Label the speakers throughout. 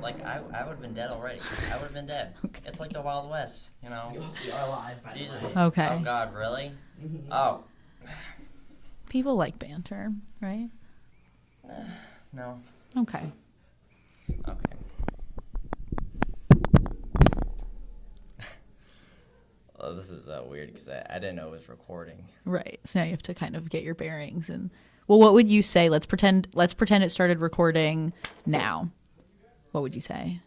Speaker 1: Like, I would have been dead already. I would have been dead. Okay. It's like the Wild West, you know?
Speaker 2: You are alive, by the
Speaker 1: Jesus.
Speaker 2: way.
Speaker 3: Okay.
Speaker 1: Oh, God, really? Oh.
Speaker 3: People like banter, right?
Speaker 1: No.
Speaker 3: Okay.
Speaker 1: Okay. Well, this is weird because I didn't know it was recording.
Speaker 3: Right. So now you have to kind of get your bearings. And well, what would you say? Let's pretend it started recording now. What would you say?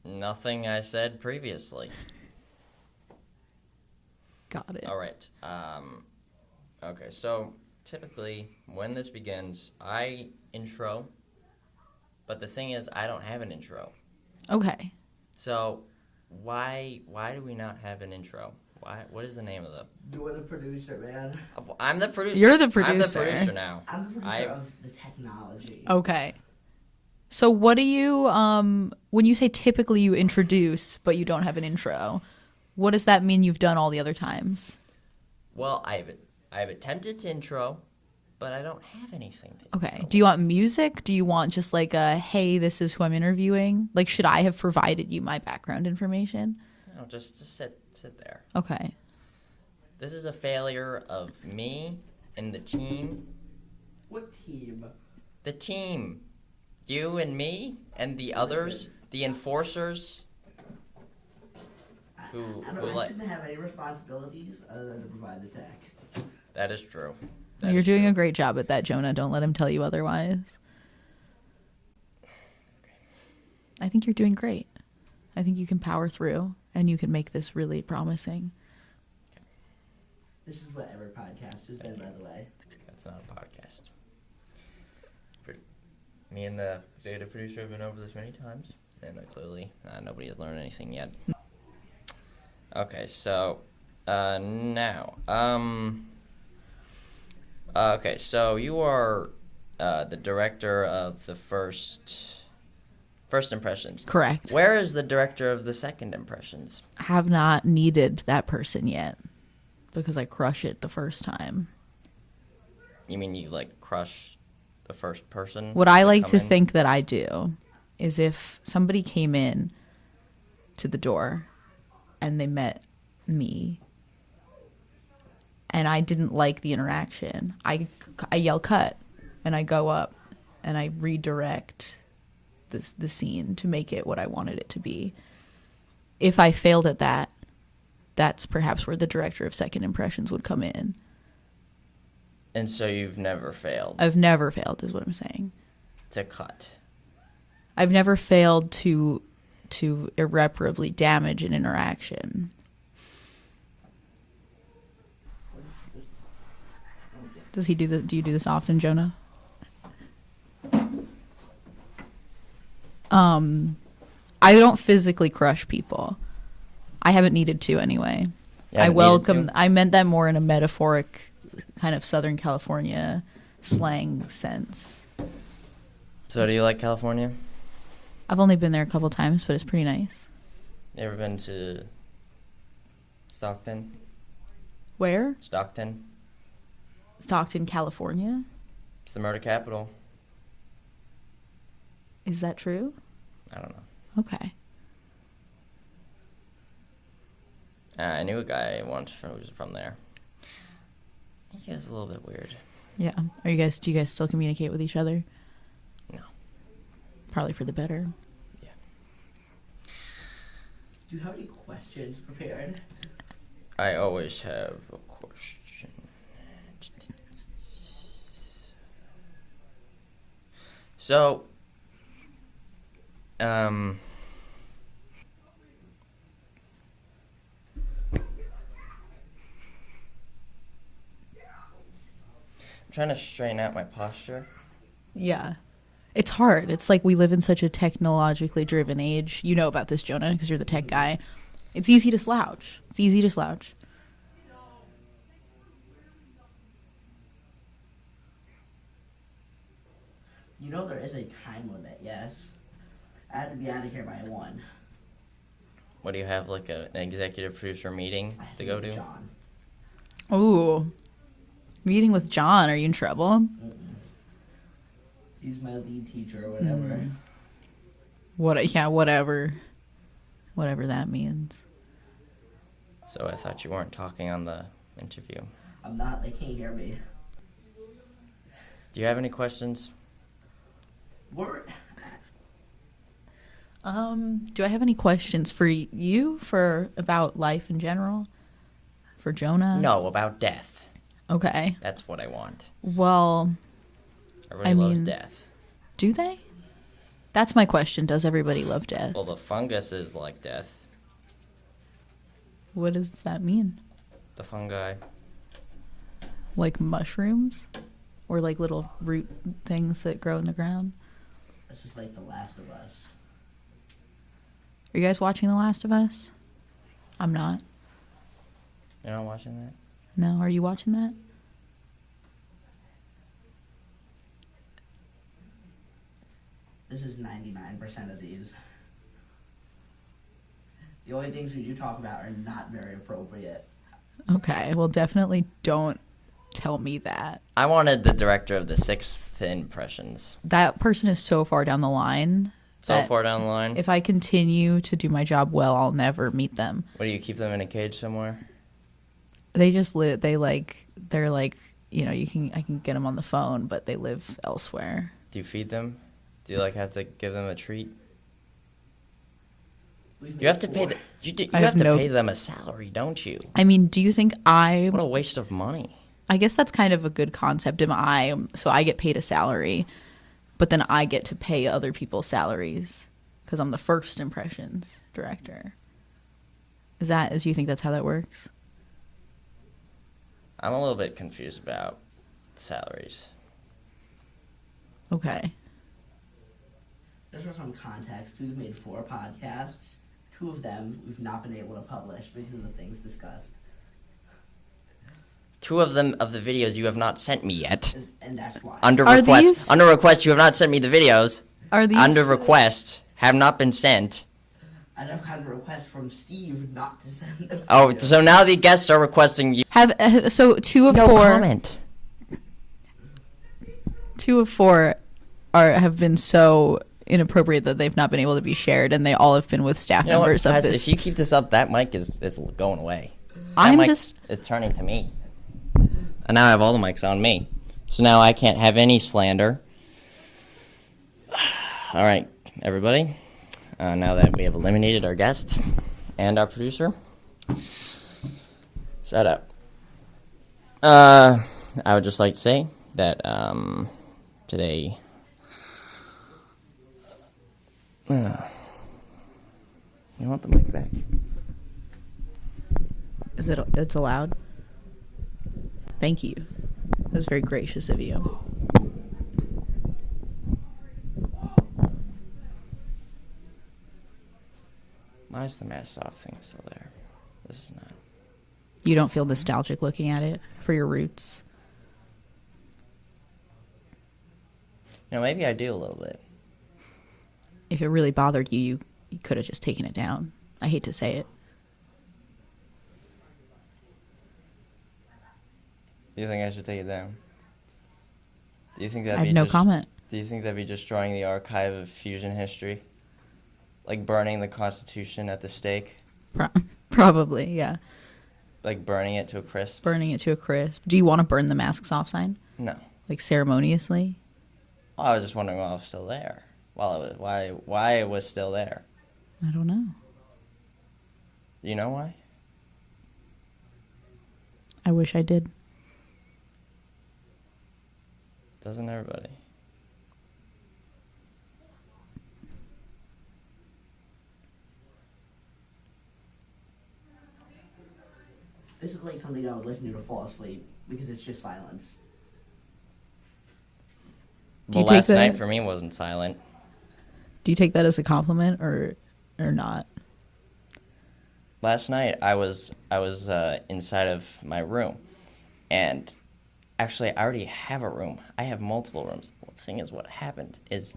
Speaker 1: Nothing I said previously.
Speaker 3: Got it.
Speaker 1: All right. Okay, so typically when this begins, I intro, but the thing is I don't have an intro.
Speaker 3: Okay.
Speaker 1: So why do we not have an intro? What is the name of the...
Speaker 2: You're the producer, man.
Speaker 1: I'm the producer.
Speaker 3: You're the producer.
Speaker 1: I'm the producer now.
Speaker 2: I'm the producer of the technology.
Speaker 3: Okay. So what do you, when you say typically you introduce, but you don't have an intro, what does that mean you've done all the other times?
Speaker 1: Well, I've attempted to intro, but I don't have anything to
Speaker 3: Okay.
Speaker 1: intro.
Speaker 3: Do you want music? Do you want just like a, hey, this is who I'm interviewing? Like, should I have provided you my background information?
Speaker 1: No, just sit there.
Speaker 3: Okay.
Speaker 1: This is a failure of me and the team.
Speaker 2: What team?
Speaker 1: The team. You and me and the others, the enforcers.
Speaker 2: I shouldn't have any responsibilities other than to provide the tech.
Speaker 1: That is true.
Speaker 3: You're doing a great job at that, Jonah. Don't let him tell you otherwise.
Speaker 1: Okay.
Speaker 3: I think you're doing great. I think you can power through, and you can make this really promising.
Speaker 1: Okay.
Speaker 2: This is what every podcast has been, by the way.
Speaker 1: That's not a podcast. Me and the executive producer have been over this many times, and clearly nobody has learned anything yet. Okay, so now, okay, so you are the director of the first impressions.
Speaker 3: Correct.
Speaker 1: Where is the director of the second impressions?
Speaker 3: Have not needed that person yet because I crush it the first time.
Speaker 1: You mean you like crush the first person?
Speaker 3: What I like to think that I do is if somebody came in to the door and they met me and I didn't like the interaction, I yell cut and I go up and I redirect the scene to make it what I wanted it to be. If I failed at that, that's perhaps where the director of second impressions would come in.
Speaker 1: And so you've never failed?
Speaker 3: I've never failed is what I'm saying.
Speaker 1: To cut?
Speaker 3: I've never failed to irreparably damage an interaction. Do you do this often, Jonah? I don't physically crush people. I haven't needed to anyway. I meant that more in a metaphoric kind of Southern California slang sense.
Speaker 1: So do you like California?
Speaker 3: I've only been there a couple times, but it's pretty nice.
Speaker 1: You ever been to Stockton?
Speaker 3: Where?
Speaker 1: Stockton,
Speaker 3: California?
Speaker 1: it's the murder capital.
Speaker 3: Is that true?
Speaker 1: I don't know.
Speaker 3: Okay.
Speaker 1: I knew a guy once who was from there. He was a little bit weird.
Speaker 3: Yeah. Do you guys still communicate with each other?
Speaker 1: No.
Speaker 3: Probably for the better.
Speaker 1: Yeah.
Speaker 2: Do you have any questions prepared?
Speaker 1: I always have a question. So, I'm trying to straighten out my posture.
Speaker 3: Yeah. It's hard. It's like we live in such a technologically driven age. You know about this, Jonah, because you're the tech guy. It's easy to slouch.
Speaker 2: You know there is a time limit, yes? I have to be out of here by 1.
Speaker 1: What do you have, like an executive producer meeting
Speaker 2: I have
Speaker 1: to go
Speaker 2: meet
Speaker 1: to?
Speaker 2: John.
Speaker 3: Ooh. Meeting with John, are you in trouble?
Speaker 2: He's my lead teacher or whatever.
Speaker 3: Whatever that means.
Speaker 1: So I thought you weren't talking on the interview.
Speaker 2: I'm not. They can't hear me.
Speaker 1: Do you have any questions?
Speaker 2: We're...
Speaker 3: Do I have any questions for you about life in general? For Jonah?
Speaker 1: No, about death.
Speaker 3: Okay.
Speaker 1: That's what I want.
Speaker 3: Well,
Speaker 1: Everybody loves death.
Speaker 3: Do they? That's my question. Does everybody love death?
Speaker 1: Well, the fungus is like death.
Speaker 3: What does that mean?
Speaker 1: The fungi.
Speaker 3: Like mushrooms? Or like little root things that grow in the ground?
Speaker 2: It's just like The Last of Us.
Speaker 3: Are you guys watching The Last of Us? I'm not.
Speaker 1: You're not watching that?
Speaker 3: No, are you watching that?
Speaker 2: This is 99% of these. The only things we do talk about are not very appropriate.
Speaker 3: Okay, well, definitely don't tell me that.
Speaker 1: I wanted the director of the Sixth Impressions.
Speaker 3: That person is so far down the line.
Speaker 1: So far down the line?
Speaker 3: If I continue to do my job well, I'll never meet them.
Speaker 1: What, do you keep them in a cage somewhere?
Speaker 3: They just live, they're like, you know, I can get them on the phone, but they live elsewhere.
Speaker 1: Do you feed them? Do you have to give them a treat? You have to pay pay them a salary, don't you?
Speaker 3: I mean, do you think
Speaker 1: What a waste of money.
Speaker 3: I guess that's kind of a good concept. So I get paid a salary, but then I get to pay other people's salaries because I'm the first impressions director. Do you think that's how that works?
Speaker 1: I'm a little bit confused about salaries.
Speaker 3: Okay.
Speaker 2: Just for some context, we've made 4 podcasts. 2 of them we've not been able to publish because of the things discussed.
Speaker 1: 2 of them of the videos you have not sent me yet.
Speaker 2: And that's why.
Speaker 1: Under request, you have not sent me the videos.
Speaker 3: Are these
Speaker 1: under request have not been sent?
Speaker 2: And I've gotten a request from Steve not to send them.
Speaker 1: Oh, so now the guests are requesting you.
Speaker 3: So 2 of
Speaker 1: No
Speaker 3: 4
Speaker 1: comment.
Speaker 3: 2 of 4 have been so inappropriate that they've not been able to be shared, and they all have been with staff members of
Speaker 1: Guys,
Speaker 3: this.
Speaker 1: if you keep this up, that mic is going away. It's turning to me. And now I have all the mics on me. So now I can't have any slander. All right, everybody. Now that we have eliminated our guest and our producer, shut up. I would just like to say that today... you want the mic back?
Speaker 3: It's allowed? Thank you. That was very gracious of you.
Speaker 1: Why is the mask off thing still there? This is not.
Speaker 3: You don't feel nostalgic looking at it for your roots?
Speaker 1: Maybe I do a little bit.
Speaker 3: If it really bothered you, you could have just taken it down. I hate to say it.
Speaker 1: Do you think I should take it down? Do you think that'd
Speaker 3: I
Speaker 1: be
Speaker 3: have no comment.
Speaker 1: Do you think that'd be destroying the archive of Fusion history? Like burning the Constitution at the stake?
Speaker 3: Probably, yeah.
Speaker 1: Like burning it to a crisp?
Speaker 3: Burning it to a crisp. Do you want to burn the masks off sign?
Speaker 1: No.
Speaker 3: Like ceremoniously?
Speaker 1: Oh, I was just wondering why it was still there. Why it was still there.
Speaker 3: I don't know.
Speaker 1: Do you know why?
Speaker 3: I wish I did.
Speaker 1: Doesn't everybody?
Speaker 2: This is like something I would listen to fall asleep because it's just silence.
Speaker 1: Well, last night for me wasn't silent.
Speaker 3: Do you take that as a compliment or not?
Speaker 1: Last night I was inside of my room, and actually I already have a room. I have multiple rooms. Well, the thing is, what happened is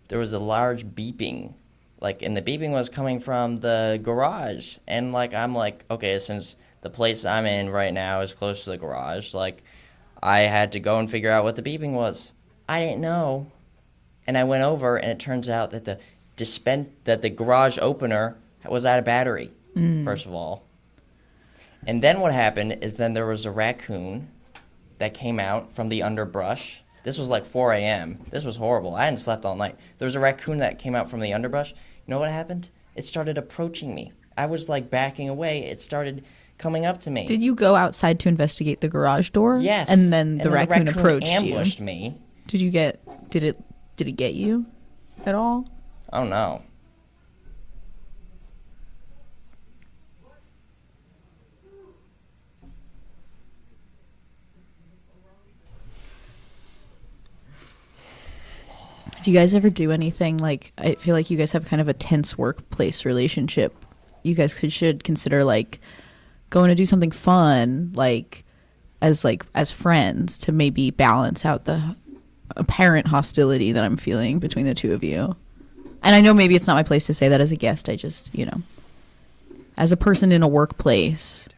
Speaker 1: there was a large beeping, and the beeping was coming from the garage, and I'm like, okay, since the place I'm in right now is close to the garage, I had to go and figure out what the beeping was. I didn't know. And I went over, and it turns out that the garage opener was out of battery, first of all. And then what happened is then there was a raccoon that came out from the underbrush. This was like 4 a.m. This was horrible. I hadn't slept all night. There was a raccoon that came out from the underbrush. You know what happened? It started approaching me. I was like backing away. It started coming up to me.
Speaker 3: Did you go outside to investigate the garage door?
Speaker 1: Yes.
Speaker 3: And then the raccoon approached
Speaker 1: ambushed
Speaker 3: you.
Speaker 1: me.
Speaker 3: Did it get you at all?
Speaker 1: Oh no.
Speaker 3: Do you guys ever do anything like, I feel like you guys have kind of a tense workplace relationship. You guys should consider like going to do something fun, like as friends, to maybe balance out the apparent hostility that I'm feeling between the two of you. And I know maybe it's not my place to say that as a guest. I just, as a person in a workplace,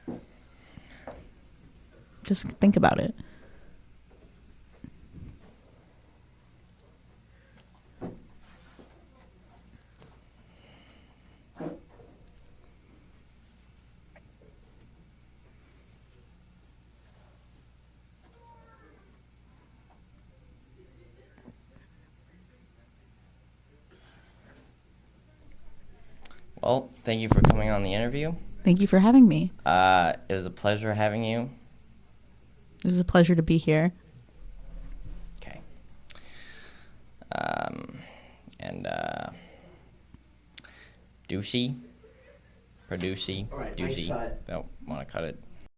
Speaker 3: just think about it.
Speaker 1: Well, thank you for coming on the interview.
Speaker 3: Thank you for having me.
Speaker 1: It was a pleasure having you.
Speaker 3: It was a pleasure to be here.
Speaker 1: Okay. Deucey. Producey.
Speaker 2: All right,
Speaker 1: Deucey.
Speaker 2: nice cut.
Speaker 1: Don't want to cut it.